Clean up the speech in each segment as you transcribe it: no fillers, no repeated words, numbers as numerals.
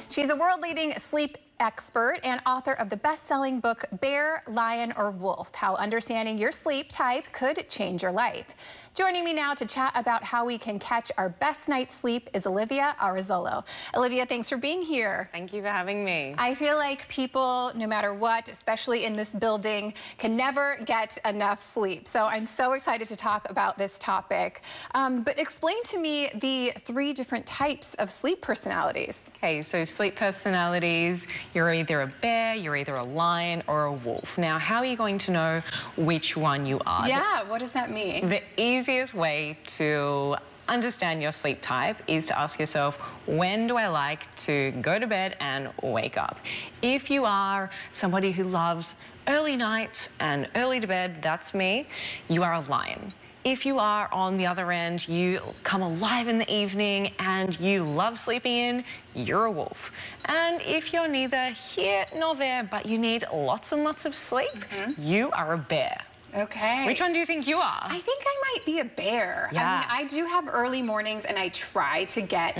She's a world-leading sleep expert and author of the best-selling book, Bear, Lion, or Wolf: How Understanding Your Sleep Type Could Change Your Life. Joining me now to chat about how we can catch our best night's sleep is Olivia Arrozzolo. Olivia, thanks for being here. Thank you for having me. I feel like people, no matter what, especially in this building, can never get enough sleep. So I'm so excited to talk about this topic. But explain to me the 3 different types of sleep personalities. Okay, so sleep personalities, you're either a bear, you're either a lion, or a wolf. Now, how are you going to know which one you are? Yeah, what does that mean? The easiest way to understand your sleep type is to ask yourself, when do I like to go to bed and wake up? If you are somebody who loves early nights and early to bed, that's me, you are a lion. If you are on the other end, you come alive in the evening and you love sleeping in, you're a wolf. And if you're neither here nor there, but you need lots and lots of sleep, you are a bear. Okay. Which one do you think you are? I think I might be a bear. Yeah. I mean, I do have early mornings and I try to get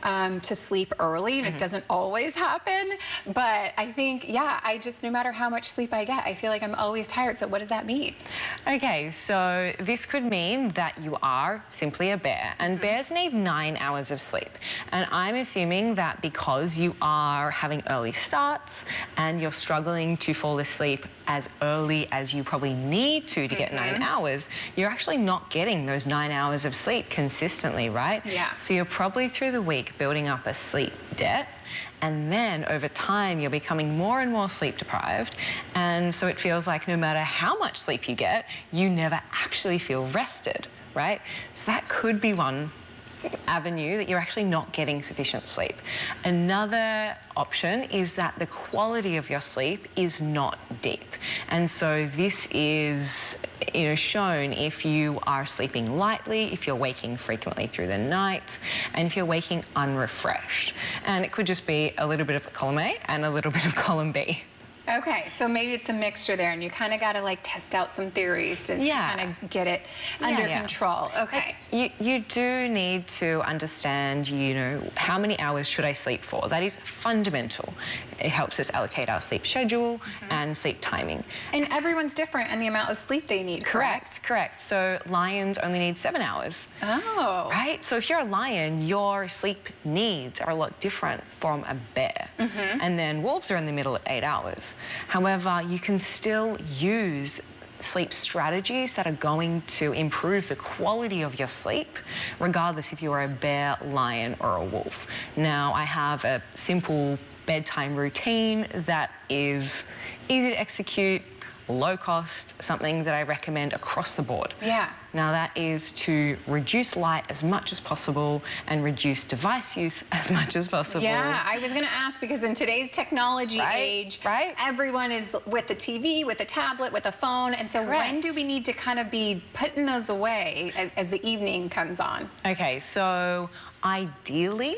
to sleep early, and it doesn't always happen. But I think, yeah, no matter how much sleep I get, I feel like I'm always tired. So what does that mean? Okay, so this could mean that you are simply a bear, and bears need 9 hours of sleep. And I'm assuming that because you are having early starts and you're struggling to fall asleep as early as you probably need to get 9 hours, you're actually not getting those 9 hours of sleep consistently, right? Yeah. So you're probably through the week building up a sleep debt, and then over time you're becoming more and more sleep deprived, and so it feels like no matter how much sleep you get, you never actually feel rested, right? So that could be one avenue, that you're actually not getting sufficient sleep. Another option is that the quality of your sleep is not deep. And so this is, shown if you are sleeping lightly, if you're waking frequently through the night, and if you're waking unrefreshed. And it could just be a little bit of column A and a little bit of column B. Okay, so maybe it's a mixture there, and you kind of got to like test out some theories to kind of get it under control. Okay. You do need to understand, how many hours should I sleep for? That is fundamental. It helps us allocate our sleep schedule and sleep timing. And everyone's different in the amount of sleep they need, correct? Correct. So lions only need 7 hours. Oh. Right? So if you're a lion, your sleep needs are a lot different from a bear. And then wolves are in the middle at 8 hours. However, you can still use sleep strategies that are going to improve the quality of your sleep, regardless if you are a bear, lion, or a wolf. Now, I have a simple bedtime routine that is easy to execute, low cost, something that I recommend across the board. Yeah. Now that is to reduce light as much as possible and reduce device use as much as possible. Yeah, I was going to ask, because in today's technology age, everyone is with the TV, with the tablet, with the phone, and so when do we need to kind of be putting those away as the evening comes on? Okay, so ideally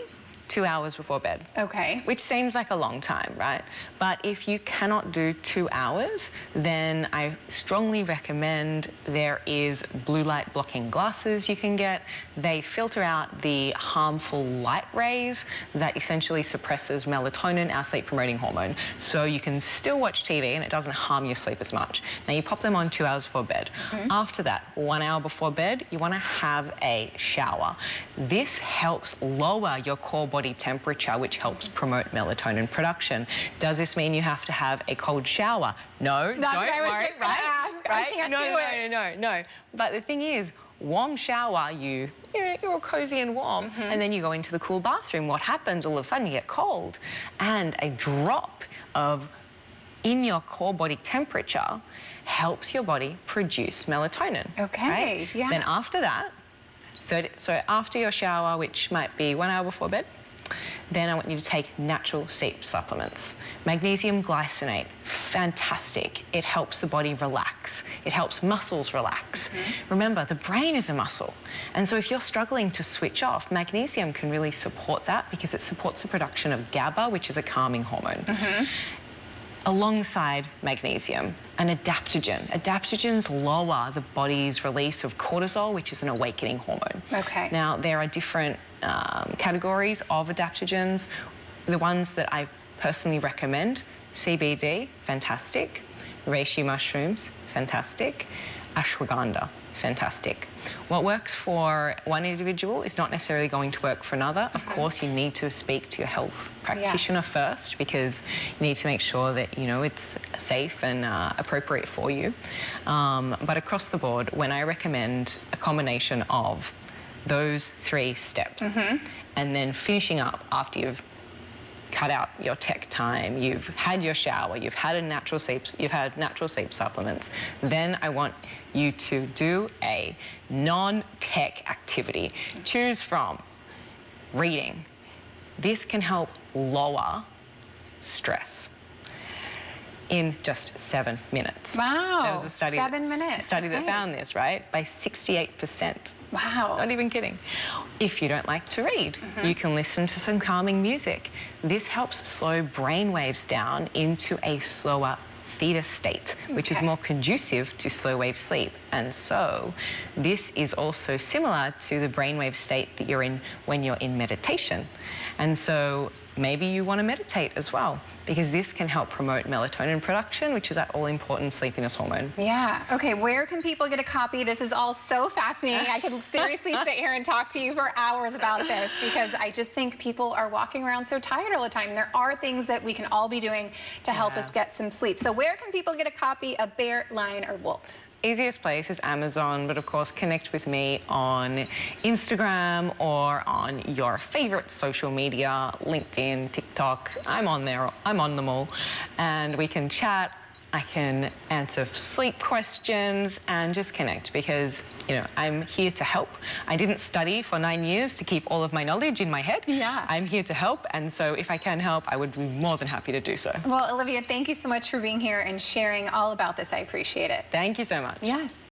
2 hours before bed. Okay. Which seems like a long time, right? But if you cannot do 2 hours, then I strongly recommend there is blue light blocking glasses you can get. They filter out the harmful light rays that essentially suppresses melatonin, our sleep promoting hormone. So you can still watch TV and it doesn't harm your sleep as much. Now you pop them on 2 hours before bed. After that, 1 hour before bed, you want to have a shower. This helps lower your core body temperature, which helps promote melatonin production. Does this mean you have to have a cold shower? No, that's what I was just going to ask. I can't do it. No. But the thing is, warm shower, you're all cozy and warm, and then you go into the cool bathroom. What happens? All of a sudden you get cold, and a drop in your core body temperature helps your body produce melatonin. Okay, right? Yeah. Then after that, so after your shower, which might be 1 hour before bed, then I want you to take natural sleep supplements. Magnesium glycinate, fantastic. It helps the body relax. It helps muscles relax. Remember, the brain is a muscle. And so if you're struggling to switch off, magnesium can really support that, because it supports the production of GABA, which is a calming hormone. Alongside magnesium, an adaptogen. Adaptogens lower the body's release of cortisol, which is an awakening hormone. Okay. Now, there are different categories of adaptogens. the ones that I personally recommend: CBD, fantastic; reishi mushrooms, fantastic; ashwagandha, fantastic. What works for one individual is not necessarily going to work for another. Of course, you need to speak to your health practitioner first, because you need to make sure that, you know, it's safe and appropriate for you. But across the board, when I recommend a combination of those 3 steps, and then finishing up after you've cut out your tech time, you've had your shower, you've had natural sleep supplements, then I want you to do a non-tech activity. Choose from reading. This can help lower stress in just 7 minutes. Wow, There was a study 7 minutes. Study that found this, right? By 68%. Wow. Not even kidding. If you don't like to read, you can listen to some calming music. This helps slow brain waves down into a slower theta state, which is more conducive to slow wave sleep. And so this is also similar to the brainwave state that you're in when you're in meditation. And so maybe you want to meditate as well, because this can help promote melatonin production, which is that all-important sleepiness hormone. Yeah. Okay, where can people get a copy? This is all so fascinating. I could seriously sit here and talk to you for hours about this, because I just think people are walking around so tired all the time. There are things that we can all be doing to help us get some sleep. So where can people get a copy of Bear, Lion, or Wolf? Easiest place is Amazon, but of course connect with me on Instagram or on your favorite social media, LinkedIn, TikTok. I'm on there, I'm on them all, and we can chat. I can answer sleep questions and just connect, because, you know, I'm here to help. I didn't study for 9 years to keep all of my knowledge in my head. Yeah. I'm here to help, and so if I can help, I would be more than happy to do so. Well, Olivia, thank you so much for being here and sharing all about this. I appreciate it. Thank you so much. Yes.